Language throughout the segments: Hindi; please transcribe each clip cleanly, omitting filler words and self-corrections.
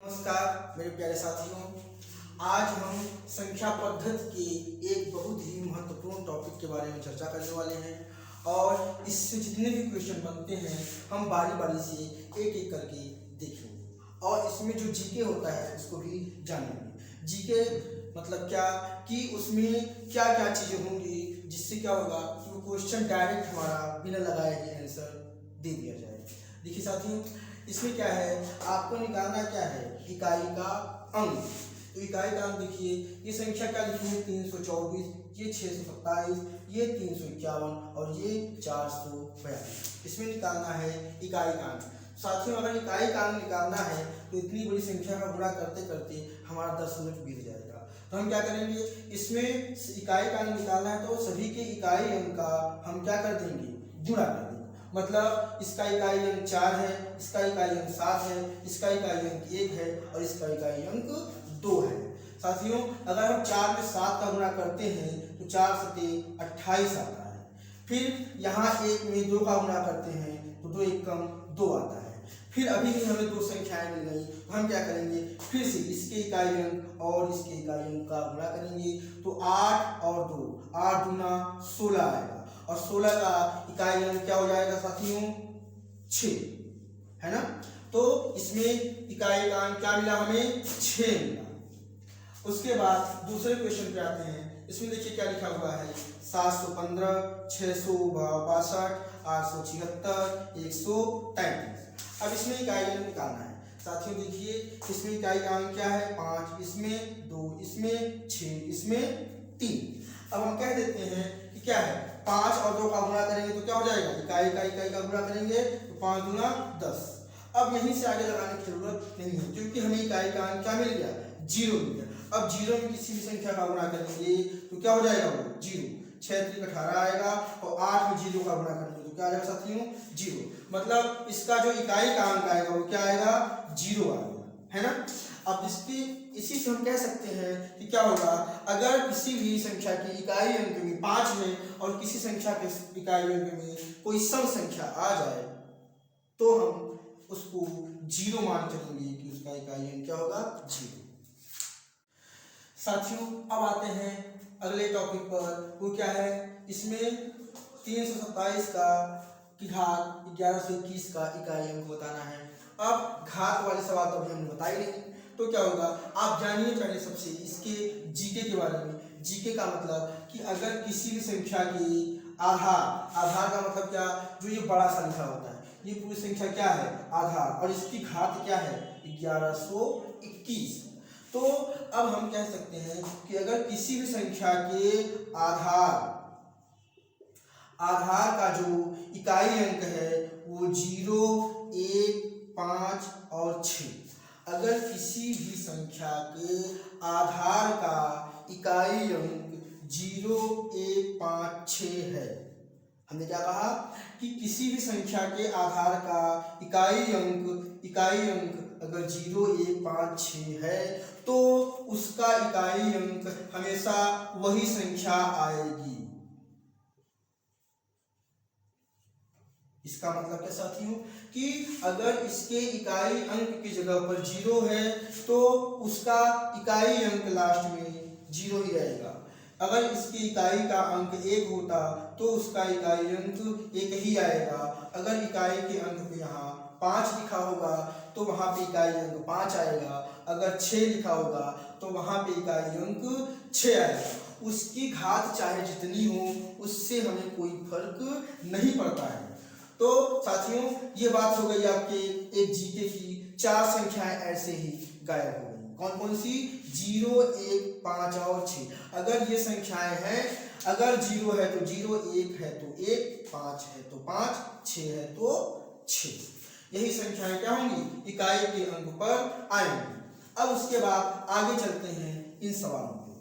नमस्कार मेरे प्यारे साथियों। आज हम संख्या पद्धति के एक बहुत ही महत्वपूर्ण टॉपिक के बारे में चर्चा करने वाले हैं और इससे जितने भी क्वेश्चन बनते हैं हम बारी बारी से एक एक करके देखेंगे और इसमें जो जीके होता है उसको भी जानेंगे। जीके मतलब क्या कि उसमें क्या क्या चीज़ें होंगी जिससे क्या होगा कि वो क्वेश्चन डायरेक्ट हमारा बिना लगाए ही आंसर दे दिया जाए। देखिए साथियों, इसमें क्या है, आपको निकालना क्या है, इकाई का अंक। तो इकाई का अंक देखिए, ये संख्या क्या लिखी है 324, ये 627, ये 351 और ये 442। इसमें निकालना है इकाई का अंक। साथियों, अगर इकाई का अंक निकालना है तो इतनी बड़ी संख्या का गुणा करते करते हमारा 10 मिनट बीत जाएगा। तो हम क्या करेंगे, इसमें इकाई का अंक निकालना है तो सभी के इकाई अंक का हम क्या कर देंगे, गुणा कर देंगे। मतलब इसका इकाई अंक 4 है, इसका इकाई अंक 7 है, इसका इकाई अंक 1 है और इसका इकाई अंक 2 है। साथियों, अगर हम 4 में 7 का गुणा करते हैं तो 4 सते 28 आता है। फिर यहाँ 1 में 2 का गुणा करते हैं तो 2 एकम 2 आता है। फिर अभी भी हमें 2 संख्याएं मिल गई तो हम क्या करेंगे, फिर से इसके इकाई अंक और इसके इकाई अंक का गुणा करेंगे तो 8 और 2, 8 दूना 16 आएगा और 16 का इकाई अंक क्या हो जाएगा साथियों, 6 है ना। तो इसमें इकाई का अंक क्या मिला हमें, 6 मिला। उसके बाद दूसरे क्वेश्चन पे आते हैं। इसमें देखिए क्या लिखा हुआ है, 715, 662, 876, 133। अब इसमें इकाई अंक निकालना है। साथियों देखिए, इसमें इकाई का अंक क्या है, 5, इसमें 2, इसमें 6, इसमें 3। अब हम कह देते हैं कि क्या है, 5 और 2 का गुणा करेंगे तो क्या हो जाएगा, इकाई का गुणा करेंगे तो 5 दूना 10। अब यहीं से आगे लगाने की जरूरत नहीं है क्योंकि हमें इकाई का अंक क्या मिल गया, 0 मिल गया। अब 0 में किसी भी संख्या का गुणा करेंगे तो क्या हो जाएगा, वो 0। 6 3 18 आएगा और 8 में 0 का गुणा करेंगे तो क्या आएगा साथियों, 0। मतलब इसका जो इकाई का अंक आएगा वो क्या आएगा, 0 आएगा, है ना। अब इसी से हम कह सकते हैं कि क्या होगा, अगर किसी भी संख्या की इकाई अंक में 5 है और किसी संख्या के इकाई अंक में कोई सम संख्या आ जाए तो हम उसको 0 मान चलेंगे कि उसका इकाई अंक क्या होगा, 0। साथियों, अब आते हैं अगले टॉपिक पर। वो क्या है, इसमें 327 का की घात 11 से 21 का इकाई अंक बताना है। अब घात वाले सवाल तो अभी हमने बताए नहीं, तो क्या होगा, आप जानिए पहले सबसे इसके जीके के बारे में। जीके का मतलब कि अगर किसी भी संख्या की आधार का मतलब क्या, जो ये बड़ा सा लिखा होता है, ये पूरी संख्या क्या है, आधार, और इसकी घात क्या है, 1121। तो अब हम कह सकते हैं कि अगर किसी भी संख्या के आधार का जो इकाई अंक है वो 0, 1, 5 और 6, अगर किसी भी संख्या के आधार का इकाई अंक 0, 1, 5, 6 है, हमने क्या कहा कि किसी भी संख्या के आधार का इकाई अंक अगर 0, 1, 5, 6 है तो उसका इकाई अंक हमेशा वही संख्या आएगी। इसका मतलब क्या साथियों, कि अगर इसके इकाई अंक की जगह पर 0 है तो उसका इकाई अंक लास्ट में 0 ही रहेगा। अगर इसकी इकाई का अंक 1 होता तो उसका इकाई अंक 1 ही आएगा। अगर इकाई के अंक पे यहाँ 5 लिखा होगा तो वहाँ पे इकाई अंक 5 आएगा। अगर 6 लिखा होगा तो वहाँ पे इकाई अंक 6 आएगा। उसकी घात चाहे जितनी हो उससे हमें कोई फर्क नहीं पड़ता है। तो साथियों, ये बात हो गई आपके एक जीके की। 4 संख्याएं ऐसे ही गायब हो गई। कौन कौन सी, 0, 1, 5 और 6। अगर ये संख्याएं हैं, अगर 0 है तो 0, 1 है तो 1, 5 है तो 5, 6 है तो 6। यही संख्याएं क्या होंगी, इकाई के अंक पर आएंगी। अब उसके बाद आगे चलते हैं इन सवालों पे।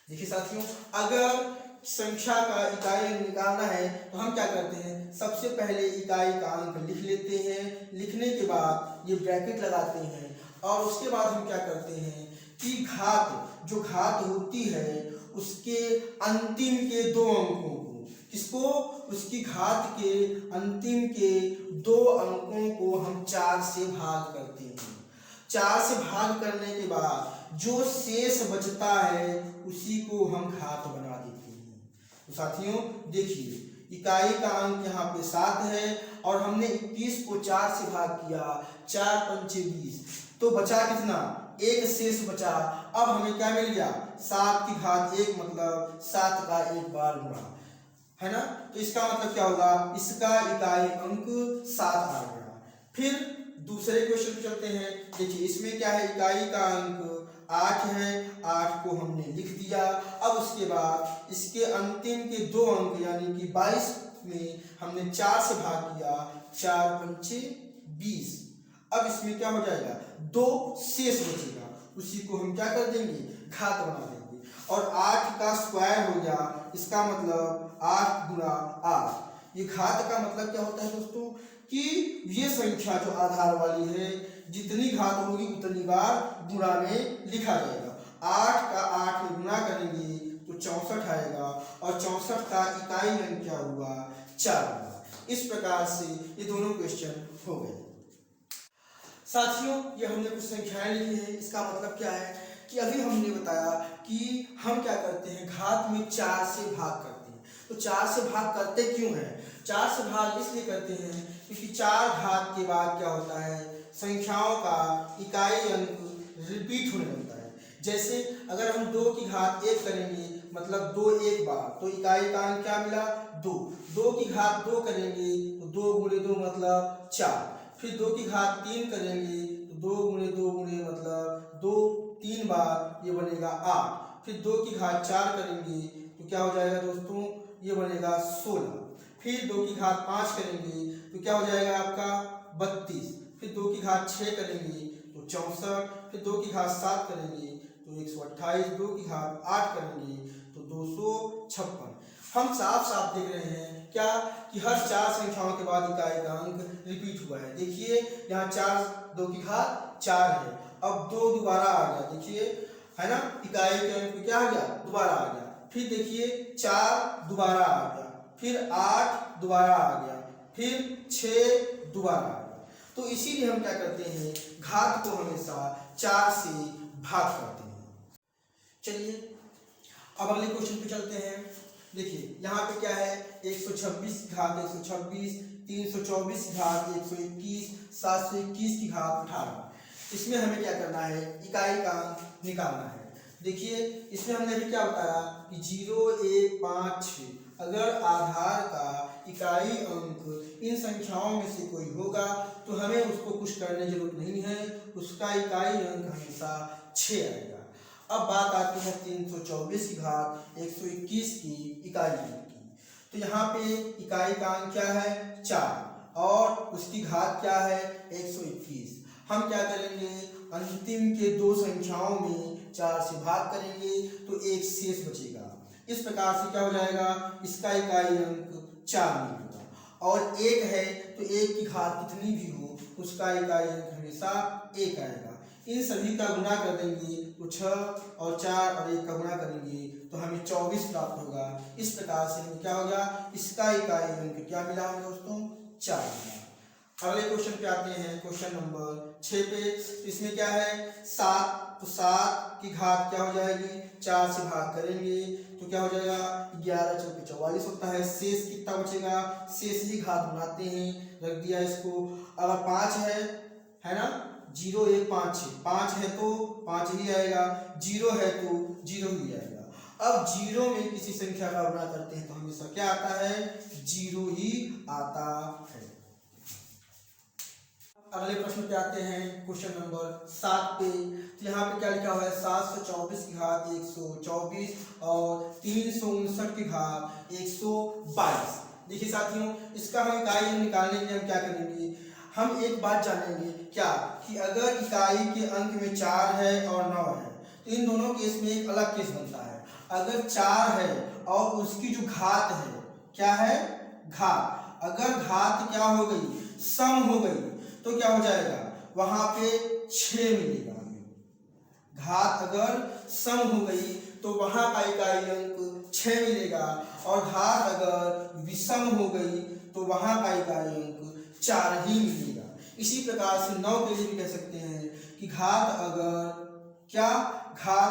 देखिए साथियों, अगर संख्या का इकाई अंक निकालना है तो हम क्या करते हैं, सबसे पहले इकाई का अंक लिख लेते हैं। लिखने के बाद ये ब्रैकेट लगाते हैं और उसके बाद हम क्या करते हैं कि जो घात होती है उसके अंतिम के 2 अंकों को, किसको, उसकी घात के अंतिम के 2 अंकों को हम 4 से भाग करते हैं। 4 से भाग करने के बाद जो शेष बचता है उसी को हम घात बना देते हैं। तो साथियों देखिए, इकाई का अंक यहाँ पे 7 है और हमने 21 को 4 से भाग किया, 4 पंचे 20, तो बचा कितना, एक शेष बचा। अब हमें क्या मिल गया, 7 की घात 1 मतलब 7 का एक बार गुणा, है ना। तो इसका मतलब क्या होगा, इसका इकाई अंक 7 आ गया। फिर दूसरे क्वेश्चन पे चलते हैं। देखिए इसमें क्या है, इकाई का अंक 8 है, 8 को हमने लिख दिया। अब उसके बाद इसके अंतिम के 2 अंक यानी कि 22 में हमने 4 से भाग किया, 4 पंचे 20। अब इसमें क्या हो जाएगा, 2 शेष बचेगा, उसी को हम क्या कर देंगे, घात बना देंगे। और 8 का स्क्वायर हो गया, इसका मतलब 8 गुणा 8। ये घात का मतलब क्या होता है दोस्तों, कि ये संख्या जो आधार वाली है, जितनी घात होगी उतनी बार गुणा में लिखा जाएगा। 8 का 8 में गुणा करेंगे तो 64 आएगा, और 64 का इकाई अंक क्या हुआ, 4 हुआ। इस प्रकार से ये दोनों क्वेश्चन हो गए। साथियों ये हमने कुछ संख्याएं लिखी है, इसका मतलब क्या है कि अभी हमने बताया कि हम क्या करते हैं, घात में 4 से भाग करते हैं। तो 4 से भाग करते क्यों हैं, 4 से भाग इसलिए करते हैं क्योंकि 4 घात के बाद क्या होता है, संख्याओं का इकाई अंक रिपीट होने लगता है। जैसे अगर हम 2 की घात 1 करेंगे मतलब 2 एक बार, तो इकाई का अंक क्या मिला, 2। 2 की घात 2 करेंगे तो 2 गुणे 2 मतलब 4। फिर 2 की घात 3 करेंगे तो 2 गुणे 2 गुणे मतलब 2, 3 बार, ये बनेगा 8। फिर 2 की घात 4 करेंगे तो क्या हो जाएगा दोस्तों, ये बनेगा 16। फिर 2 की घात 5 करेंगे तो क्या हो जाएगा आपका 32। फिर 2 की घात 6 करेंगे तो 64। फिर 2 की घात 7 करेंगे तो 128। 2 की घात 8 करेंगे तो 256। हम साफ साफ देख रहे हैं क्या कि हर 4 संख्याओं के बाद इकाई का अंक रिपीट हुआ है। देखिए यहाँ 4, 2 की घात 4 है, अब 2 दोबारा आ गया, देखिए है ना, इकाई के अंक क्या आ गया, दोबारा आ गया। फिर देखिए 4 दोबारा आ गया, फिर 8 दोबारा आ गया, फिर 6 दोबारा आ गया। तो इसीलिए हम क्या करते हैं, घात को हमेशा 4 से भाग करते हैं। चलिए अब अगले क्वेश्चन पे चलते हैं। देखिए यहाँ पे क्या है, 126 की घात 126, 324 की घात 121, 721 की घात 18। इसमें हमें क्या करना है, इकाई का अंक निकालना है। देखिए इसमें हमने अभी क्या बताया कि 0, 1, 5, 6 अगर आधार का इकाई अंक इन संख्याओं में से कोई होगा तो हमें उसको कुछ करने की जरूरत नहीं है, उसका इकाई अंक हमेशा 6 आएगा। अब बात आती है 324 की घात 121 की इकाई अंक की। तो यहाँ पे इकाई का अंक क्या है, 4, और उसकी घात क्या है, 121। हम क्या करेंगे, अंतिम के 2 संख्याओं में 4 से भाग करेंगे तो एक शेष बचेगा। इस प्रकार से क्या हो जाएगा, इसका इकाई अंक 4 मिलेगा। और 1 है तो 1 की घात कितनी भी हो उसका इकाई अंक हमेशा 1 आएगा। इन सभी का गुणा कर देंगे तो 6 और 4 और 1 का गुणा करेंगे तो हमें 24 प्राप्त होगा। इस प्रकार से हमें क्या हो गया, इसका इकाई अंक क्या मिला हमें दोस्तों, 4 मिला। अगले क्वेश्चन पे आते हैं, क्वेश्चन नंबर 6 पे। इसमें क्या है, 7, तो 7 की घात क्या हो जाएगी, 4 से भाग करेंगे तो क्या हो जाएगा, 11 चौके 44 होता है। शेष कितना बचेगा, शेष ही घात बनाते हैं, रख दिया इसको। अगर 5 है ना, 0, 1, 5, 6, 5 है तो 5 ही आएगा, 0 है तो 0 ही आएगा। अब 0 में किसी संख्या का गुणा करते हैं तो हमेशा क्या आता है, 0 ही आता है। अगले प्रश्न पे आते हैं, क्वेश्चन नंबर 7 पे। तो यहाँ पे क्या लिखा हुआ है, 724 की घात 124 और 359 की घात 122। देखिए साथियों, इसका हम इकाई निकालने के लिए हम क्या करेंगे, हम एक बात जानेंगे क्या कि अगर इकाई के अंक में 4 है और 9 है तो इन दोनों केस में एक अलग केस बनता है। अगर 4 है और उसकी जो घात है क्या है, घात, अगर घात क्या हो गई, सम हो गई तो क्या हो जाएगा, वहां पे 6 मिलेगा। घात अगर सम हो गई तो वहां का इकाई अंक 6 मिलेगा, और घात अगर विषम हो गई तो वहां का इकाई अंक 4 ही मिलेगा। इसी प्रकार से 9 के लिए भी कह सकते हैं कि घात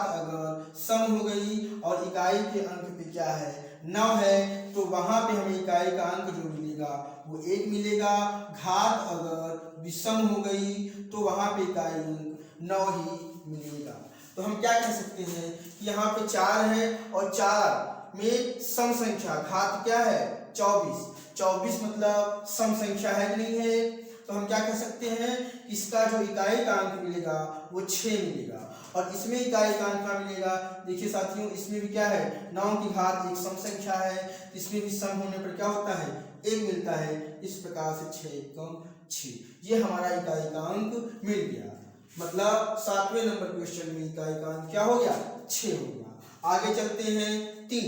अगर सम हो गई और इकाई के अंक पे क्या है 9 है, तो वहां पे हमें इकाई का अंक जो मिलेगा वो 1 मिलेगा। घात अगर विषम हो गई तो वहां पे इकाई अंक 9 ही मिलेगा। तो हम क्या कह सकते हैं कि यहाँ पे 4 है और 4 में सम संख्या घात क्या है 24 मतलब सम संख्या है कि नहीं है। तो हम क्या कह सकते हैं, इसका जो इकाई का अंक मिलेगा वो 6 मिलेगा। और इसमें इकाई का अंक क्या मिलेगा, देखिए साथियों, इसमें भी क्या है 9 की घात एक सम संख्या है, इसमें भी सम होने पर क्या होता है 1 मिलता है। इस प्रकार से 6 एकम 6, ये हमारा इकाई का अंक मिल गया। मतलब 7वें नंबर क्वेश्चन में इकाई का अंक क्या हो गया 6 हो गया। आगे चलते हैं 3,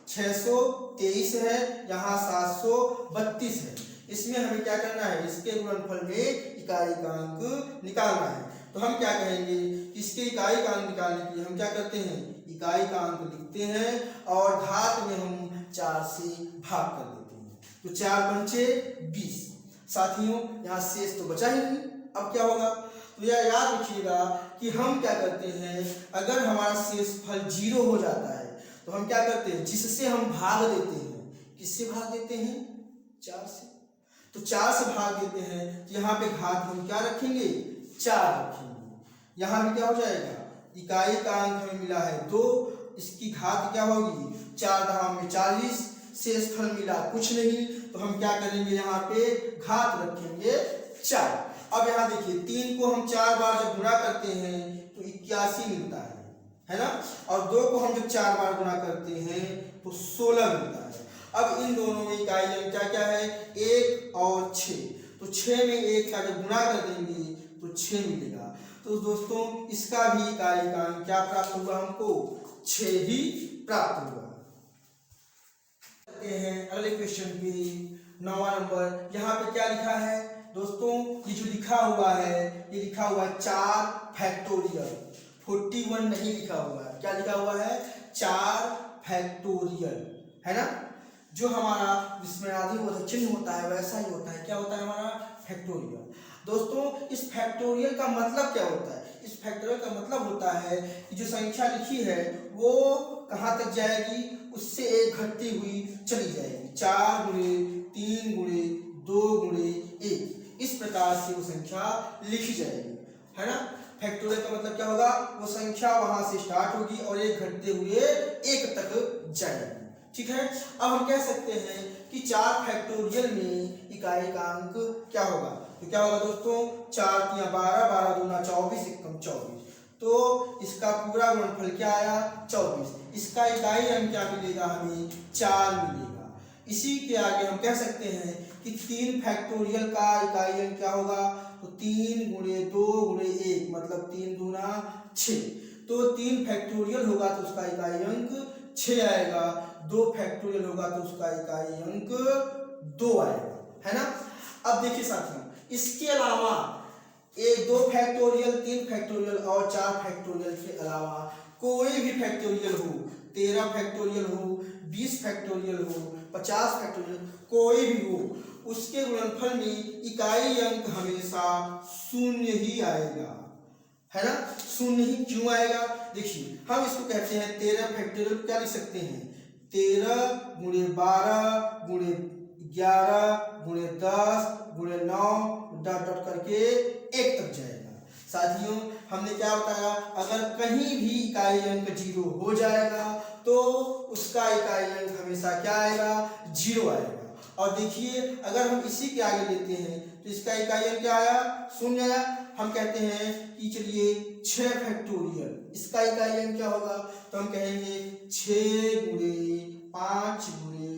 623 है, यहाँ 732 है। इसमें हमें क्या करना है, इसके गुणनफल में इकाई का अंक निकालना है। तो हम क्या कहेंगे, इसके इकाई का अंक निकालने के लिए हम क्या करते हैं, इकाई का अंक लिखते हैं और घात में हम 4 से भाग कर देते हैं। तो 4 पंचे 20। साथियों यहाँ शेष तो बचा ही नहीं, अब क्या होगा, तो यह याद रखिएगा कि हम क्या करते हैं, अगर हमारा शेषफल 0 हो जाता है तो हम क्या करते हैं, जिससे हम भाग देते हैं, किससे भाग देते हैं 4 से। तो 4 से भाग देते हैं तो यहाँ पे घात हम क्या रखेंगे 4 रखेंगे। यहाँ भी क्या हो जाएगा, इकाई का अंक हमें मिला है 2, इसकी घात क्या होगी 4 धाम में 40, शेषफल मिला कुछ नहीं, तो हम क्या करेंगे यहाँ पे घात रखेंगे 4। अब यहाँ देखिए 3 को हम 4 बार जब गुणा करते हैं तो 81 मिलता है ना, और 2 को हम जब 4 बार गुणा करते हैं तो 16 मिलता है। अब इन दोनों में इकाई अंक क्या क्या है 1 और 6, तो 6 में 1 का जब गुणा कर देंगे तो 6 मिलेगा। तो दोस्तों इसका भी इकाई का अंक क्या प्राप्त हुआ, हमको 6 ही प्राप्त हुआ। हैं अगले क्वेश्चन पे 9वां नंबर, यहाँ पे क्या लिखा है दोस्तों, ये जो लिखा हुआ है ये लिखा हुआ है 4 फैक्टोरियल, 41 नहीं लिखा हुआ है। क्या लिखा हुआ है 4 फैक्टोरियल, है ना, जो हमारा विस्मयादिबोधक चिन्ह होता है वैसा ही होता है। क्या होता है हमारा फैक्टोरियल। दोस्तों इस फैक्टोरियल का मतलब क्या होता है, इस फैक्टोरियल का मतलब होता है कि जो संख्या लिखी है वो कहाँ तक जाएगी, उससे एक घटती हुई चली जाएगी। 4 गुणे 3 गुणे 2 गुणे 1, इस प्रकार से वो संख्या लिखी जाएगी, है ना। फैक्टोरियल का मतलब क्या होगा, वो संख्या वहां से स्टार्ट होगी और एक घटते हुए 1 तक जाएगी। ठीक है, अब हम कह सकते हैं कि 4 फैक्टोरियल में इकाई का अंक क्या होगा, तो क्या होगा दोस्तों 4 × 12, 12 दूना 24, एकम 24, तो इसका पूरा गुणनफल क्या आया 24। इसका इकाई अंक क्या मिलेगा हमें 4 मिलेगा। इसी के आगे हम कह सकते हैं कि 3 फैक्टोरियल का इकाई अंक क्या होगा, तो 3 गुणे 2 गुणे 1 मतलब 3 दूना 6, तो 3 फैक्टोरियल होगा तो उसका इकाई अंक 6 आएगा, 2 फैक्टोरियल होगा तो उसका इकाई अंक 2 आएगा, है ना। अब देखिए साथियों, इसके अलावा 1 2 फैक्टोरियल 3 फैक्टोरियल और 4 फैक्टोरियल के अलावा कोई भी फैक्टोरियल हो, 13 फैक्टोरियल हो, 20 फैक्टोरियल हो, 50 फैक्टोरियल, कोई भी हो, उसके गुणनफल में इकाई अंक हमेशा 0 ही आएगा, है ना। 0 ही क्यों आएगा, देखिए हम इसको कहते हैं 13 फैक्टोरियल, क्या लिख सकते हैं 13 गुणे 12 गुणे 11 गुणे 10 गुणे 9 डॉट डॉट करके 1 तक जाएगा। साथियों हमने क्या बताया, अगर कहीं भी इकाई अंक 0 हो जाएगा तो उसका इकाई अंक हमेशा क्या आएगा 0 आएगा। और देखिए अगर हम इसी के आगे लेते हैं तो इसका इकाई अंक क्या आया 0 आया। हम कहते हैं कि चलिए 6 फैक्टोरियल, इसका इकाई अंक क्या होगा, तो हम कहेंगे 6 गुणे 5 गुणे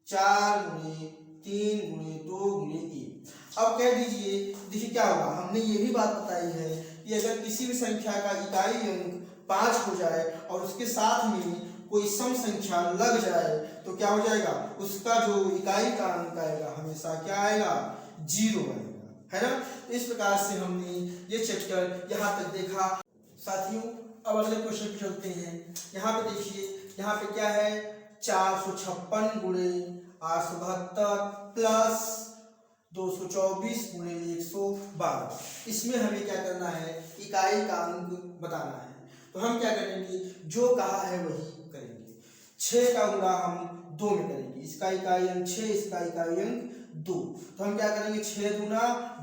4 गुणे 3 गुणे 2 गुणे 1। अब कह दीजिए, देखिए क्या होगा, हमने ये भी बात बताई है कि अगर किसी भी संख्या का इकाई अंक 5 हो जाए और उसके साथ में कोई सम संख्या लग जाए तो क्या हो जाएगा, उसका जो इकाई का अंक आएगा हमेशा क्या आएगा 0 आएगा, है ना। तो इस प्रकार से हमने ये चैप्टर यहाँ तक देखा। साथियों अब अगले क्वेश्चन पे चलते हैं। यहाँ पे देखिए, यहाँ पे क्या है 456 गुणे 872 प्लस 224 गुणे 112। इसमें हमें क्या करना है, इकाई का अंक बताना है। तो हम क्या करेंगे, जो कहा है वही करेंगे। 6 का गुणा हम 2 में करेंगे, इसका इकाई अंक 6, इसका इकाई अंक 2। तो हम क्या करेंगे, 6 गुना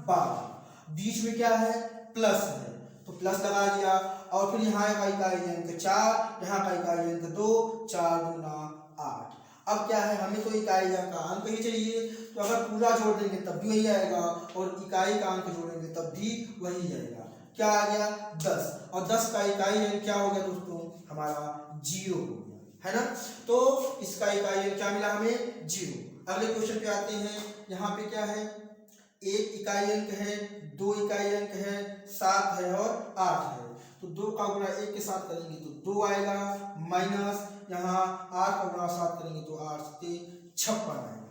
12, बीच में क्या है प्लस है तो प्लस लगा दिया, और फिर यहाँ का इकाई अंक 4, यहाँ का इकाई अंक 2, 4 गुना 8। अब क्या है, हमें तो इकाई का अंक ही चाहिए, तो अगर पूरा जोड़ देंगे तब भी वही आएगा, और इकाई का अंक जोड़ेंगे तब भी वही आएगा। क्या आ गया 10, और 10 का इकाई अंक क्या हो गया दोस्तों, हमारा 0 हो गया, है ना। तो इसका इकाई अंक क्या मिला हमें, 0। अगले क्वेश्चन पे आते हैं। यहाँ पे क्या है, 1 इकाई अंक है, 2 इकाई अंक है, 7 है और 8 है। तो 2 का गुणा 1 के साथ करेंगे तो 2 आएगा, माइनस यहाँ 8 का गुणा 7 करेंगे तो 8 से 56 आएगा।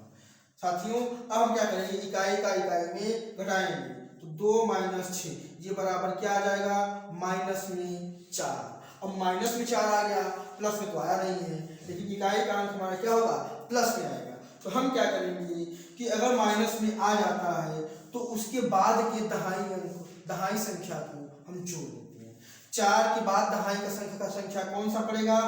साथियों अब हम क्या करेंगे, इकाई का इकाई में घटाएंगे, तो 2 माइनस 6 ये बराबर क्या आ जाएगा, माइनस में 4। अब माइनस में 4 आ गया, प्लस में तो आया नहीं है, लेकिन इकाई का अंक हमारा क्या होगा, प्लस में आएगा। तो हम क्या करेंगे कि अगर माइनस में आ जाता है तो उसके बाद के दहाई संख्या को हम जोड़ देते हैं। 4 के बाद दहाई का संख्या कौन सा पड़ेगा,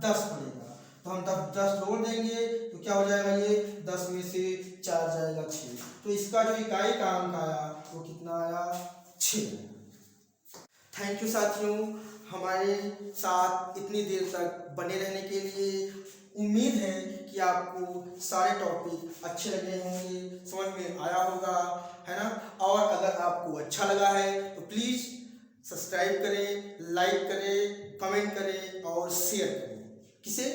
10 पड़ेगा। तो हम 10 जोड़ देंगे तो क्या हो जाएगा, ये 10 में से 4 जाएगा 6। तो इसका जो इकाई का अंक आया वो कितना आया, 6। थैंक यू साथियों, हमारे साथ इतनी देर तक बने रहने के लिए। उम्मीद है कि आपको सारे टॉपिक अच्छे लगे होंगे, समझ में आया होगा, है ना। और अगर आपको अच्छा लगा है तो प्लीज़ सब्सक्राइब करें, लाइक करें, कमेंट करें और शेयर करें, किसे,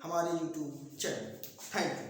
हमारे YouTube चैनल। Thank you.